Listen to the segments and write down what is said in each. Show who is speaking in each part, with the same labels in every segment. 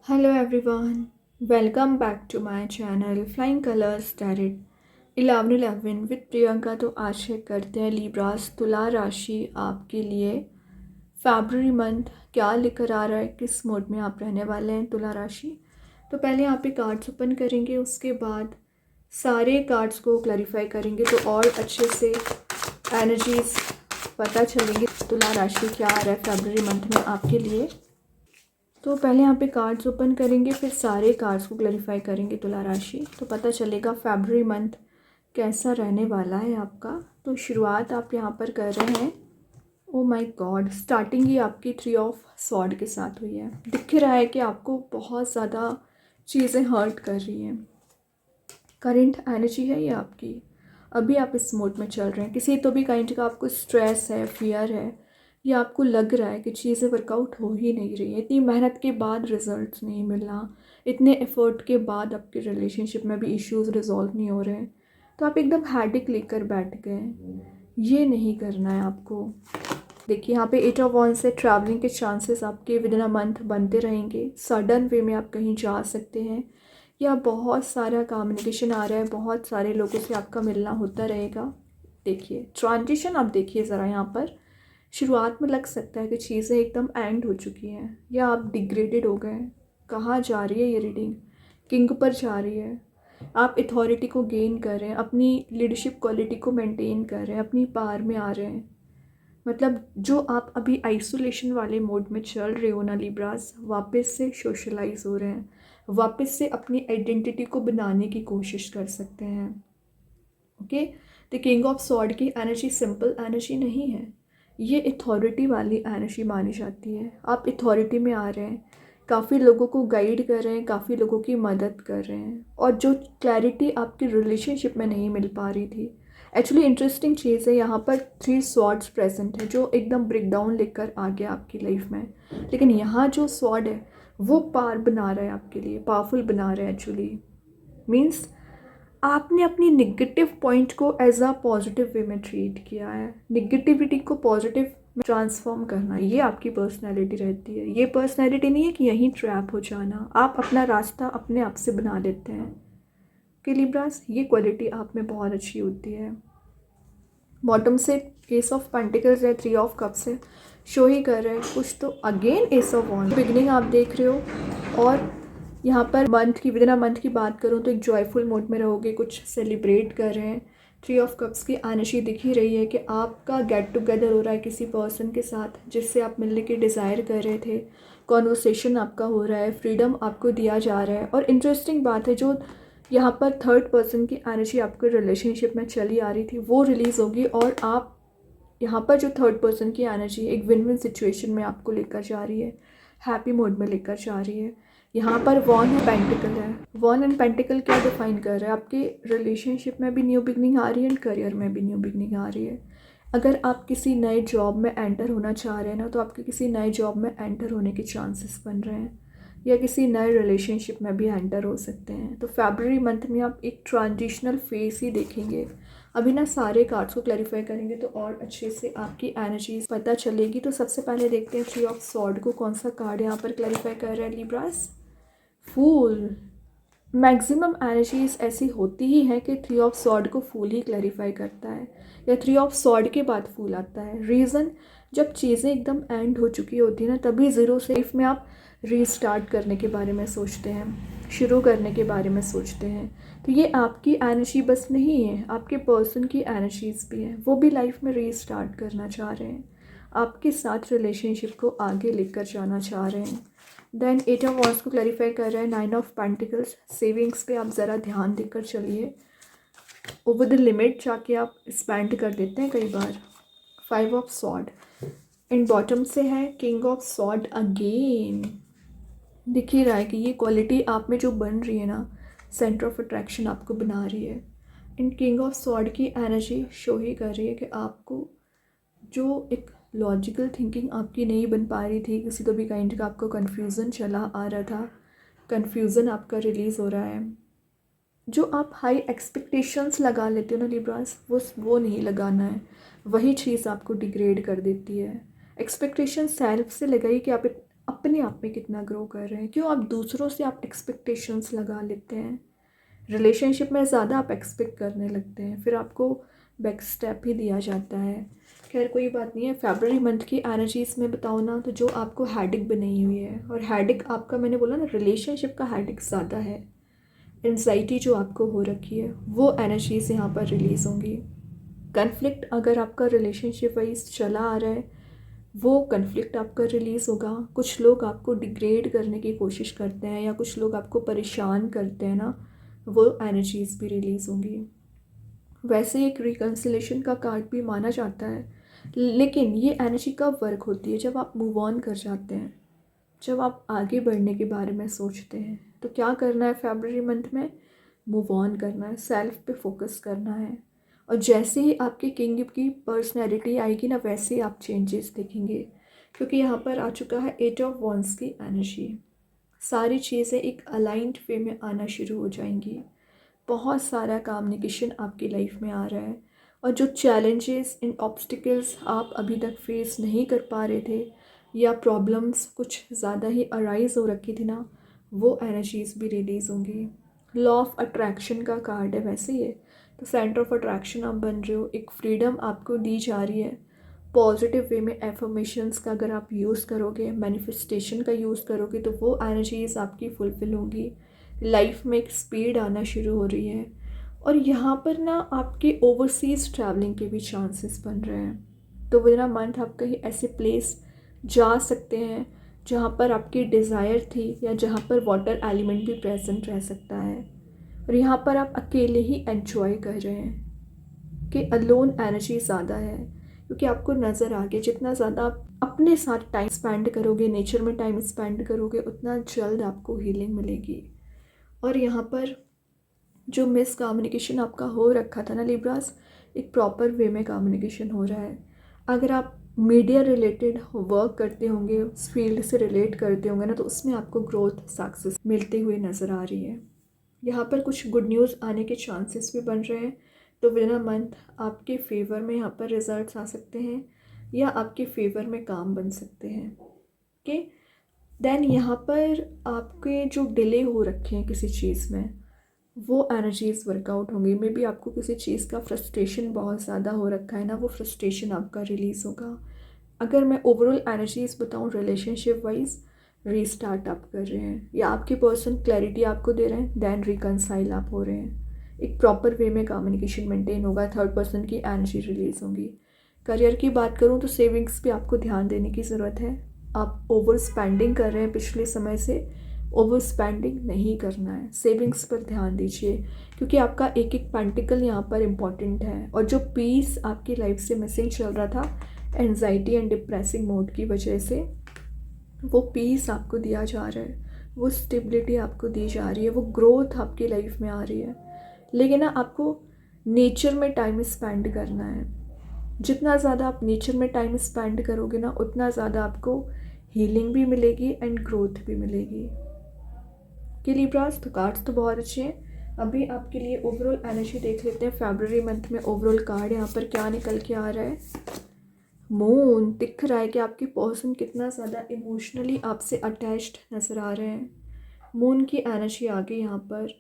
Speaker 1: Hello everyone, welcome back to my channel Flying Colors Tarot 1111 with Priyanka. तो आशा करते हैं Libras तुला राशि आपके लिए फरवरी मंथ क्या लेकर आ रहा है, किस मोड में आप रहने वाले हैं तुला राशि। तो पहले यहाँ पे कार्ड्स ओपन करेंगे, उसके बाद सारे कार्ड्स को क्लैरिफाई करेंगे तो और अच्छे से एनर्जीज पता चलेंगे तुला राशि क्या आ रहा है फरवरी मंथ में आपके लिए। तो पहले यहाँ पे कार्ड्स ओपन करेंगे, फिर सारे कार्ड्स को क्लैरिफाई करेंगे तुला राशि, तो पता चलेगा फरवरी मंथ कैसा रहने वाला है आपका। तो शुरुआत आप यहाँ पर कर रहे हैं। ओ माय गॉड, स्टार्टिंग ही आपकी 3 ऑफ सॉर्ड के साथ हुई है। दिख रहा है कि आपको बहुत ज़्यादा चीज़ें हर्ट कर रही हैं। करंट एनर्जी है ये आपकी, अभी आप इस मोड में चल रहे हैं। किसी तो भी काइंड का आपको स्ट्रेस है, फियर है, या आपको लग रहा है कि चीज़ें वर्कआउट हो ही नहीं रही है। इतनी मेहनत के बाद रिजल्ट्स नहीं मिलना, इतने एफर्ट के बाद आपके रिलेशनशिप में भी इश्यूज रिजॉल्व नहीं हो रहे हैं, तो आप एकदम हैडिक लेकर बैठ गए। ये नहीं करना है आपको। देखिए यहाँ पे 8 ऑफ वॉन्ड्स से ट्रैवलिंग के चांसेस आपके विद इन अ मंथ बनते रहेंगे। सडन वे में आप कहीं जा सकते हैं, या बहुत सारा कम्युनिकेशन आ रहा है, बहुत सारे लोगों से आपका मिलना होता रहेगा। देखिए ट्रांजिशन आप देखिए ज़रा यहाँ पर। शुरुआत में लग सकता है कि चीज़ें एकदम एंड हो चुकी हैं, या आप डिग्रेडेड हो गए। कहाँ जा रही है ये रीडिंग? किंग पर जा रही है। आप अथॉरिटी को गेन कर रहे हैं, अपनी लीडरशिप क्वालिटी को मेंटेन कर रहे हैं, अपनी पार में आ रहे हैं। मतलब जो आप अभी आइसोलेशन वाले मोड में चल रहे हो ना लिब्रास, वापस से सोशलाइज हो रहे हैं, वापस से अपनी आइडेंटिटी को बनाने की कोशिश कर सकते हैं। Okay, the king of sword की एनर्जी सिंपल एनर्जी नहीं है, ये अथॉरिटी वाली एनर्जी मानी जाती है। आप अथॉरिटी में आ रहे हैं, काफ़ी लोगों को गाइड कर रहे हैं, काफ़ी लोगों की मदद कर रहे हैं, और जो क्लैरिटी आपकी रिलेशनशिप में नहीं मिल पा रही थी। एक्चुअली इंटरेस्टिंग चीज़ है, यहाँ पर 3 स्वॉर्ड्स प्रेजेंट है जो एकदम ब्रेकडाउन लेकर आ गया आपकी लाइफ में। लेकिन यहाँ जो स्वॉर्ड है वो पार बना रहा है आपके लिए, पावरफुल बना रहा है। एक्चुअली मीन्स आपने अपनी निगेटिव पॉइंट को एज अ पॉजिटिव वे में ट्रीट किया है। निगेटिविटी को पॉजिटिव में ट्रांसफॉर्म करना, ये आपकी पर्सनैलिटी रहती है। ये पर्सनैलिटी नहीं है कि यहीं ट्रैप हो जाना, आप अपना रास्ता अपने आप से बना लेते हैं। कि लिब्रास, ये क्वालिटी आप में बहुत अच्छी होती है। बॉटम से एस ऑफ पेंटिकल्स है, 3 ऑफ कप्स है, शो ही कर रहे हैं कुछ। तो again ace of wand beginning आप देख रहे हो। और यहाँ पर मंथ की विद इन अ मंथ की बात करूँ तो एक जॉयफुल मोड में रहोगे, कुछ सेलिब्रेट कर रहे हैं। 3 ऑफ कप्स की एनर्जी दिख ही रही है कि आपका गेट टुगेदर हो रहा है किसी पर्सन के साथ जिससे आप मिलने की डिज़ायर कर रहे थे। कॉन्वर्सेशन आपका हो रहा है, फ्रीडम आपको दिया जा रहा है। और इंटरेस्टिंग बात है, जो यहाँ पर थर्ड पर्सन की एनर्जी आपके रिलेशनशिप में चली आ रही थी वो रिलीज़ होगी, और आप यहाँ पर जो थर्ड पर्सन की एनर्जी एक विन विन सिचुएशन में आपको लेकर जा रही है, हैप्पी मोड में लेकर जा रही है। यहाँ पर वॉन एंड पेंटिकल है। वॉन एंड पेंटिकल क्या डिफाइन कर रहा है? आपके रिलेशनशिप में भी न्यू बिगनिंग आ रही है एंड करियर में भी न्यू बिगनिंग आ रही है। अगर आप किसी नए जॉब में एंटर होना चाह रहे हैं ना, तो आपके किसी नए जॉब में एंटर होने के चांसेस बन रहे हैं, या किसी नए रिलेशनशिप में भी एंटर हो सकते हैं। तो फरवरी मंथ में आप एक ट्रांजिशनल फेस ही देखेंगे। अभी ना सारे कार्ड्स को क्लैरिफाई करेंगे तो और अच्छे से आपकी एनर्जीज पता चलेगी। तो सबसे पहले देखते हैं 3 ऑफ सॉर्ड को कौन सा कार्ड यहाँ पर क्लैरिफाई कर रहा है लिब्रास। फूल। मैक्सिमम एनर्जीज ऐसी होती ही है कि 3 ऑफ सॉर्ड को फूल ही क्लैरिफाई करता है, या 3 ऑफ सॉर्ड के बाद फूल आता है। रीज़न, जब चीज़ें एकदम एंड हो चुकी होती है ना, तभी ज़ीरो से लाइफ में आप रीस्टार्ट करने के बारे में सोचते हैं, शुरू करने के बारे में सोचते हैं। तो ये आपकी एनर्जी बस नहीं है, आपके पर्सन की एनर्जीज भी हैं, वो भी लाइफ में रीस्टार्ट करना चाह रहे हैं, आपके साथ रिलेशनशिप को आगे लेकर जाना चाह रहे हैं। देन 8 ऑफ वॉन्ड्स को क्लैरिफाई कर रहे हैं 9 ऑफ पेंटिकल्स। सेविंग्स पे आप ज़रा ध्यान देकर चलिए, ओवर द लिमिट जाके आप स्पेंड कर देते हैं कई बार। 5 ऑफ सॉर्ड एंड बॉटम से है किंग ऑफ सॉर्ड अगेन। दिख ही रहा है कि ये क्वालिटी आप में जो बन रही है ना, सेंटर ऑफ अट्रैक्शन आपको बना रही है। इन किंग ऑफ सॉर्ड की एनर्जी शो ही कर रही है कि आपको जो एक लॉजिकल थिंकिंग आपकी नहीं बन पा रही थी, किसी तो भी काइंड का आपको कन्फ्यूज़न चला आ रहा था, कन्फ्यूज़न आपका रिलीज़ हो रहा है। जो आप हाई एक्सपेक्टेशंस लगा लेते हो ना लिब्रास, वो नहीं लगाना है, वही चीज़ आपको डिग्रेड कर देती है। एक्सपेक्टेशन सेल्फ से लगाइए कि अपने आप में कितना ग्रो कर रहे हैं, क्यों आप दूसरों से आप एक्सपेक्टेशंस लगा लेते हैं, रिलेशनशिप में ज़्यादा आप एक्सपेक्ट करने लगते हैं, फिर आपको बैक स्टेप ही दिया जाता है। खैर कोई बात नहीं है। फरवरी मंथ की एनर्जीज में बताऊँ ना, तो जो आपको हेडेक बनाई हुई है, और हेडेक आपका मैंने बोला ना रिलेशनशिप का हेडेक ज़्यादा है, एंजाइटी जो आपको हो रखी है, वो एनर्जीज यहाँ पर रिलीज़ होंगी। कन्फ्लिक्ट अगर आपका रिलेशनशिप वाइज चला आ रहा है, वो कन्फ्लिक्ट आपका रिलीज़ होगा। कुछ लोग आपको डिग्रेड करने की कोशिश करते हैं या कुछ लोग आपको परेशान करते हैं ना, वो एनर्जीज भी रिलीज़ होंगी। वैसे एक रिकन्सिलेशन का कार्ड भी माना जाता है, लेकिन ये एनर्जी कब वर्क होती है, जब आप मूव ऑन कर जाते हैं, जब आप आगे बढ़ने के बारे में सोचते हैं। तो क्या करना है फरवरी मंथ में? मूव ऑन करना है, सेल्फ पे फोकस करना है। और जैसे ही आपके किंग की पर्सनैलिटी आएगी ना, वैसे ही आप चेंजेस देखेंगे, क्योंकि यहाँ पर आ चुका है 8 ऑफ वॉन्ड्स की एनर्जी। सारी चीज़ें एक अलाइंड वे में आना शुरू हो जाएंगी। बहुत सारा कम्युनिकेशन आपकी लाइफ में आ रहा है, और जो चैलेंजेस एंड ऑब्स्टिकल्स आप अभी तक फेस नहीं कर पा रहे थे, या प्रॉब्लम्स कुछ ज़्यादा ही अराइज हो रखी थी ना, वो एनर्जीज भी रिलीज़ होंगी। लॉ ऑफ अट्रैक्शन का कार्ड है वैसे ये, तो सेंटर ऑफ अट्रैक्शन आप बन रहे हो, एक फ्रीडम आपको दी जा रही है। पॉजिटिव वे में एफर्मेशंस का अगर आप यूज़ करोगे, मैनिफेस्टेशन का यूज़ करोगे, तो वो एनर्जीज आपकी फुलफ़िल होंगी। लाइफ में एक स्पीड आना शुरू हो रही है, और यहाँ पर ना आपके ओवरसीज़ ट्रैवलिंग के भी चांसेस बन रहे हैं। तो विद इन मंथ आप कहीं ऐसे प्लेस जा सकते हैं जहाँ पर आपकी डिज़ायर थी, या जहाँ पर वाटर एलिमेंट भी प्रेजेंट रह सकता है, और यहाँ पर आप अकेले ही एंजॉय कर रहे हैं कि अलोन एनर्जी ज़्यादा है, क्योंकि आपको नज़र आ गया जितना ज़्यादा आप अपने साथ टाइम स्पेंड करोगे, नेचर में टाइम स्पेंड करोगे, उतना जल्द आपको हीलिंग मिलेगी। और यहाँ पर जो मिस कम्युनिकेशन आपका हो रखा था ना लिब्रास, एक प्रॉपर वे में कम्युनिकेशन हो रहा है। अगर आप मीडिया रिलेटेड वर्क करते होंगे, उस फील्ड से रिलेट करते होंगे ना, तो उसमें आपको ग्रोथ सक्सेस मिलते हुए नज़र आ रही है। यहाँ पर कुछ गुड न्यूज़ आने के चांसेस भी बन रहे हैं। तो विद इन अ मंथ आपके फेवर में यहाँ पर रिजल्ट्स आ सकते हैं, या आपके फेवर में काम बन सकते हैं। ओके, देन यहाँ पर आपके जो डिले हो रखे हैं किसी चीज़ में, वो एनर्जीज वर्कआउट होंगी। मे बी आपको किसी चीज़ का फ्रस्ट्रेशन बहुत ज़्यादा हो रखा है ना, वो फ्रस्ट्रेशन आपका रिलीज़ होगा। अगर मैं ओवरऑल एनर्जीज बताऊँ रिलेशनशिप वाइज, रीस्टार्ट आप कर रहे हैं, या आपके पर्सन क्लैरिटी आपको दे रहे हैं, देन रिकनसाइल आप हो रहे हैं। एक प्रॉपर वे में कम्युनिकेशन मेंटेन होगा, थर्ड पर्सन की एनर्जी रिलीज़ होगी। करियर की बात करूँ तो सेविंग्स पे आपको ध्यान देने की ज़रूरत है। आप ओवर स्पेंडिंग कर रहे हैं पिछले समय से, ओवर स्पेंडिंग नहीं करना है, सेविंग्स पर ध्यान दीजिए, क्योंकि आपका एक एक पेंटिकल यहाँ पर इम्पॉर्टेंट है। और जो पीस आपकी लाइफ से मिसिंग चल रहा था एंजाइटी एंड डिप्रेसिंग मोड की वजह से, वो पीस आपको दिया जा रहा है, वो स्टेबिलिटी आपको दी जा रही है, वो ग्रोथ आपकी लाइफ में आ रही है। लेकिन ना आपको नेचर में टाइम स्पेंड करना है। जितना ज़्यादा आप नेचर में टाइम स्पेंड करोगे ना, उतना ज़्यादा आपको हीलिंग भी मिलेगी एंड ग्रोथ भी मिलेगी। कि लिब्रास, तो कार्ड्स तो बहुत अच्छे हैं। अभी आपके लिए ओवरऑल एनर्जी देख लेते हैं। फरवरी मंथ में ओवरऑल कार्ड यहाँ पर क्या निकल के आ रहा है। मून दिख रहा है कि आपके पर्सन कितना ज़्यादा इमोशनली आपसे अटैच्ड नज़र आ रहे हैं। मून की एनर्जी आ गई यहाँ पर।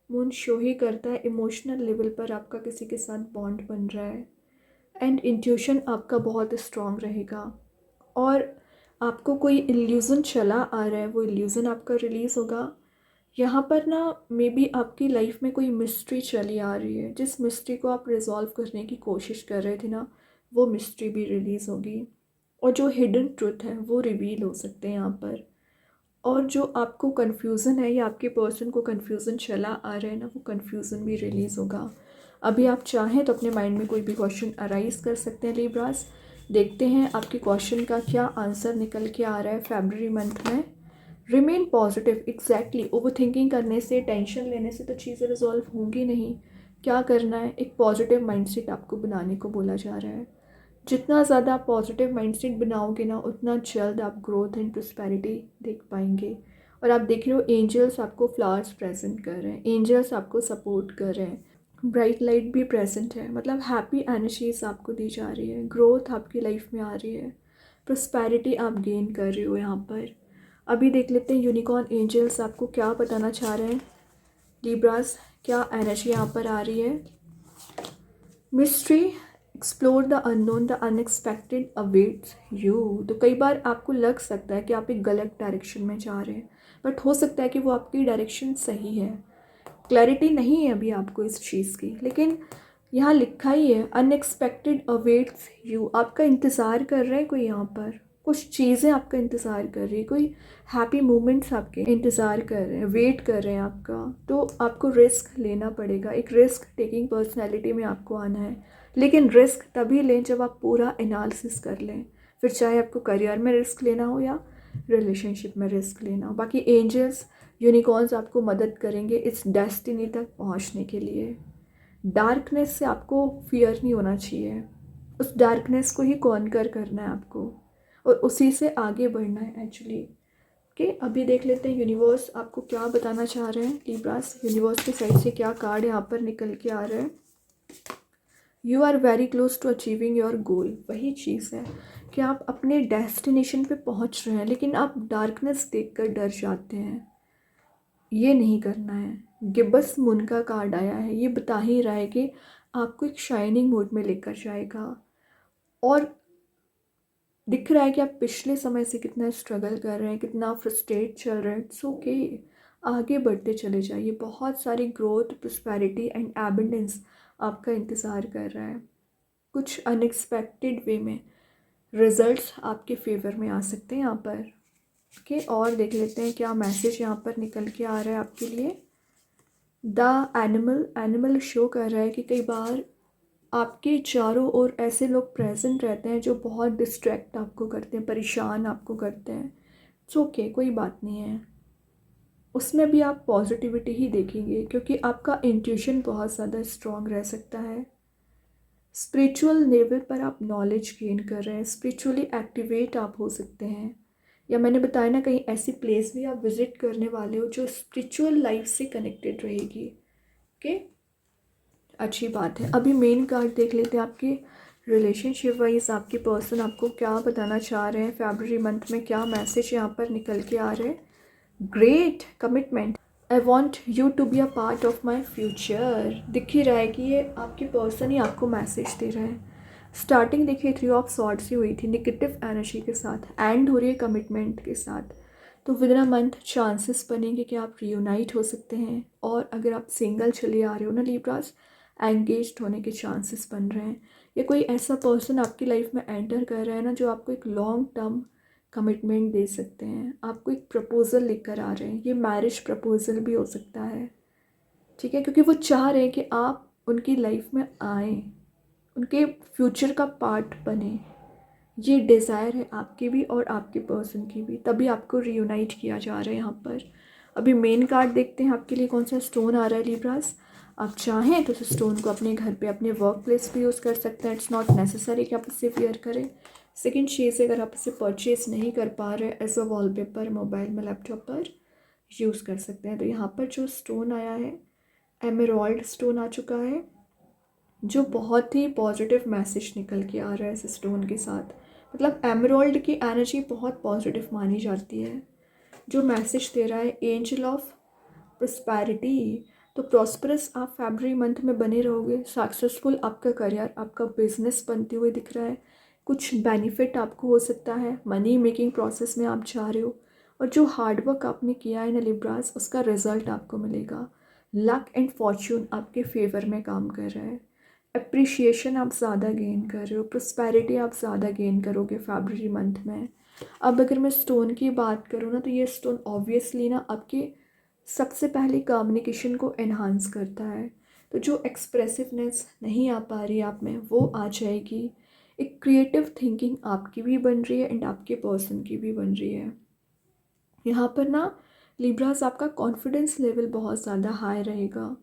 Speaker 1: मून शो ही करता है इमोशनल लेवल पर आपका किसी के साथ बॉन्ड बन रहा है, एंड इंट्यूशन आपका बहुत स्ट्रॉन्ग रहेगा, और आपको कोई इल्यूज़न चला आ रहा है, वो इल्यूज़न आपका रिलीज़ होगा। यहाँ पर ना मे बी आपकी लाइफ में कोई मिस्ट्री चली आ रही है, जिस मिस्ट्री को आप रिजॉल्व करने की कोशिश कर रहे थे ना, वो मिस्ट्री भी रिलीज़ होगी, और जो हिडन ट्रुथ है वो रिवील हो सकते हैं यहाँ पर। और जो आपको कन्फ्यूज़न है, या आपके पर्सन को कन्फ्यूज़न चला आ रहा है ना, वो कन्फ्यूज़न भी रिलीज़ होगा। अभी आप चाहें तो अपने माइंड में कोई भी क्वेश्चन अराइज कर सकते हैं लिब्रास। देखते हैं आपके क्वेश्चन का क्या आंसर निकल के आ रहा है फरवरी मंथ में। Remain positive. Exactly, over thinking करने से, टेंशन लेने से तो चीज़ें रिजॉल्व होंगी नहीं। क्या करना है, एक पॉजिटिव माइंडसेट आपको बनाने को बोला जा रहा है। जितना ज़्यादा आप पॉजिटिव माइंडसेट बनाओगे ना, उतना जल्द आप ग्रोथ एंड प्रॉस्पेरिटी देख पाएंगे। और आप देख रहे हो एंजल्स आपको फ्लावर्स प्रेजेंट कर रहे हैं, एंजल्स आपको सपोर्ट कर रहे हैं, ब्राइट लाइट भी प्रेजेंट है। मतलब हैप्पी एनर्जीज आपको दी जा रही है, ग्रोथ आपकी लाइफ में आ रही है, प्रॉस्पेरिटी आप गेन कर रहे हो यहाँ पर। अभी देख लेते हैं यूनिकॉर्न एंजल्स आपको क्या बताना चाह रहे हैं। लिब्रास, क्या एनर्जी यहाँ पर आ रही है। Mystery, explore the unknown, the unexpected awaits you. तो कई बार आपको लग सकता है कि आप एक गलत डायरेक्शन में जा रहे हैं, बट हो सकता है कि वो आपकी डायरेक्शन सही है। क्लैरिटी नहीं है अभी आपको इस चीज़ की, लेकिन यहाँ लिखा ही है अनएक्सपेक्टेड अवेट्स यू। आपका इंतज़ार कर रहे हैं कोई, यहाँ पर कुछ चीज़ें आपका इंतज़ार कर रही है, कोई हैप्पी मोमेंट्स आपके इंतज़ार कर रहे हैं, वेट कर रहे हैं आपका। तो आपको रिस्क लेना पड़ेगा, एक रिस्क टेकिंग पर्सनैलिटी में आपको आना है। लेकिन रिस्क तभी लें जब आप पूरा एनालिसिस कर लें, फिर चाहे आपको करियर में रिस्क लेना हो या रिलेशनशिप में रिस्क लेना हो। बाकी एंजल्स, यूनिकॉर्न्स आपको मदद करेंगे इस डेस्टिनी तक पहुंचने के लिए। डार्कनेस से आपको फियर नहीं होना चाहिए, उस डार्कनेस को ही कॉन्कर करना है आपको और उसी से आगे बढ़ना है एक्चुअली। ओके, अभी देख लेते हैं यूनिवर्स आपको क्या बताना चाह रहे हैं। लिब्रास, यूनिवर्स की साइड से क्या कार्ड यहाँ पर निकल के आ रहे हैं। You are very close to achieving your goal. वही चीज़ है कि आप अपने डेस्टिनेशन पे पहुँच रहे हैं, लेकिन आप डार्कनेस देखकर डर जाते हैं। ये नहीं करना है। गिब्बस मून का कार्ड आया है, ये बता ही रहा है कि आपको एक शाइनिंग मोड में लेकर जाएगा। और दिख रहा है कि आप पिछले समय से कितना स्ट्रगल कर रहे हैं, कितना फ्रस्ट्रेट चल रहे हैं। इट्स ओके, आगे बढ़ते चले जाइए। बहुत सारी ग्रोथ, प्रोस्पेरिटी एंड एबंडेंस आपका इंतज़ार कर रहा है। कुछ अनएक्सपेक्टेड वे में रिजल्ट्स आपके फेवर में आ सकते हैं यहाँ पर। ओके, और देख लेते हैं क्या मैसेज यहाँ पर निकल के आ रहा है आपके लिए। द एनिमल शो कर रहा है कि कई बार आपके चारों ओर ऐसे लोग प्रेजेंट रहते हैं जो बहुत डिस्ट्रैक्ट आपको करते हैं, परेशान आपको करते हैं। इट्स ओके, कोई बात नहीं है, उसमें भी आप पॉजिटिविटी ही देखेंगे क्योंकि आपका इंट्यूशन बहुत ज़्यादा स्ट्रॉन्ग रह सकता है। स्पिरिचुअल लेवल पर आप नॉलेज गेन कर रहे हैं, स्पिरिचुअली एक्टिवेट आप हो सकते हैं, या मैंने बताया ना कहीं ऐसी प्लेस भी आप विज़िट करने वाले हो जो स्पिरिचुअल लाइफ से कनेक्टेड रहेगी। ओके, अच्छी बात है। अभी मेन कार्ड देख लेते हैं आपके रिलेशनशिप वाइज आपके पर्सन आपको क्या बताना चाह रहे हैं। फरवरी मंथ में क्या मैसेज यहाँ पर निकल के आ रहे हैं। Great commitment, I want you to be a part of my future. दिख ही रहा है कि ये आपके पर्सन ही आपको मैसेज दे रहे हैं। स्टार्टिंग देखिए 3 ऑफ सॉर्ड्स ही हुई थी नेगेटिव एनर्जी के साथ, एंड हो रही है कमिटमेंट के साथ। तो with in a month chances बनेंगे कि आप रियूनाइट हो सकते हैं। और अगर आप सिंगल चले आ रहे हो ना लिब्रास, एंगेज्ड होने के चांसेस बन रहे हैं, या कोई ऐसा पर्सन आपकी लाइफ में एंटर कर रहा है ना जो आपको एक लॉन्ग टर्म कमिटमेंट दे सकते हैं, आपको एक प्रपोज़ल लेकर आ रहे हैं। ये मैरिज प्रपोज़ल भी हो सकता है, ठीक है, क्योंकि वो चाह रहे हैं कि आप उनकी लाइफ में आएँ, उनके फ्यूचर का पार्ट बने। ये डिज़ायर है आपकी भी और आपके पर्सन की भी, तभी आपको रियूनाइट किया जा रहा है यहाँ पर। अभी मेन कार्ड देखते हैं आपके लिए कौन सा स्टोन आ रहा है लिब्रास। आप चाहें तो इस स्टोन को अपने घर पे, अपने वर्क प्लेस पे यूज़ कर सकते हैं। इट्स नॉट नेसेसरी कि आप इसे वेयर करें। सेकेंड चीज़, अगर आप इसे परचेज नहीं कर पा रहे, एज अ वॉलपेपर मोबाइल में, लैपटॉप पर यूज़ कर सकते हैं। तो यहाँ पर जो स्टोन आया है, एमेरॉल्ड स्टोन आ चुका है, जो बहुत ही पॉजिटिव मैसेज निकल के आ रहा है इस स्टोन के साथ। मतलब एमरल्ड की एनर्जी बहुत पॉजिटिव मानी जाती है। जो मैसेज दे रहा है एंजल ऑफ प्रॉस्पेरिटी। तो प्रॉस्परस आप फरवरी मंथ में बने रहोगे, सक्सेसफुल आपका करियर, आपका बिजनेस बनते हुए दिख रहा है। कुछ बेनिफिट आपको हो सकता है, मनी मेकिंग प्रोसेस में आप जा रहे हो, और जो हार्डवर्क आपने किया है ना लिब्रास, उसका रिजल्ट आपको मिलेगा। लक एंड फॉर्च्यून आपके फेवर में काम कर रहा है। अप्रिशिएशन आप ज़्यादा गेन कर रहे हो, प्रॉस्पेरिटी आप ज़्यादा गेन करोगे फरवरी मंथ में। अब अगर मैं स्टोन की बात करूँ ना, तो ये स्टोन ऑब्वियसली ना आपके सबसे पहले कम्युनिकेशन को एनहांस करता है। तो जो एक्सप्रेसिवनेस नहीं आ पा रही आप में, वो आ जाएगी। एक क्रिएटिव थिंकिंग आपकी भी बन रही है एंड आपके पर्सन की भी बन रही है। यहाँ पर ना लिब्रास आपका कॉन्फिडेंस लेवल बहुत ज़्यादा हाई रहेगा।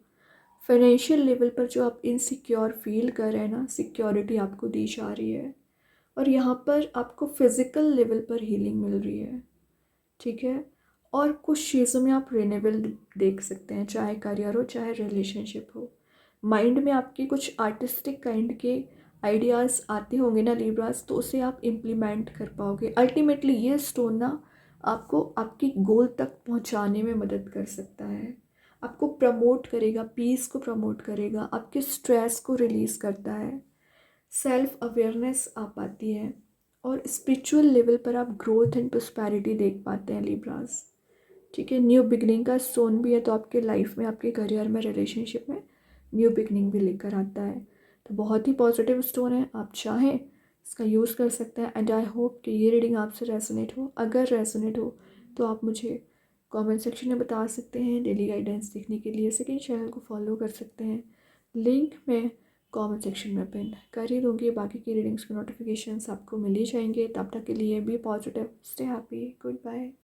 Speaker 1: फाइनेंशियल लेवल पर जो आप इनसिक्योर फील कर रहे हैं ना, सिक्योरिटी आपको दी जा रही है। और यहाँ पर आपको फिज़िकल लेवल पर हीलिंग मिल रही है, ठीक है। और कुछ चीज़ों में आप रिन्यूअल देख सकते हैं, चाहे करियर हो चाहे रिलेशनशिप हो। माइंड में आपके कुछ आर्टिस्टिक काइंड के आइडियाज़ आते होंगे ना लिब्रास, तो उसे आप इम्प्लीमेंट कर पाओगे। अल्टीमेटली ये स्टोन ना आपको आपकी गोल तक पहुंचाने में मदद कर सकता है, आपको प्रमोट करेगा, पीस को प्रमोट करेगा, आपके स्ट्रेस को रिलीज़ करता है, सेल्फ अवेयरनेस आ पाती है और स्पिरिचुअल लेवल पर आप ग्रोथ एंड प्रॉस्पेरिटी देख पाते हैं लिब्रास। ठीक है, न्यू बिगनिंग का स्टोन भी है, तो आपके लाइफ में, आपके करियर में, रिलेशनशिप में न्यू बिगनिंग भी लेकर आता है। तो बहुत ही पॉजिटिव स्टोन है, आप चाहें इसका यूज़ कर सकते हैं। एंड आई होप कि ये रीडिंग आपसे रेजोनेट हो। अगर रेजोनेट हो तो आप मुझे कमेंट सेक्शन में बता सकते हैं। डेली गाइडेंस देखने के लिए सेकंड चैनल को फॉलो कर सकते हैं, लिंक मैं कमेंट सेक्शन में पिन कर ही दूँगी। बाकी की रीडिंग्स के नोटिफिकेशंस आपको मिल ही जाएंगे। तब तक के लिए be positive, stay happy, good bye.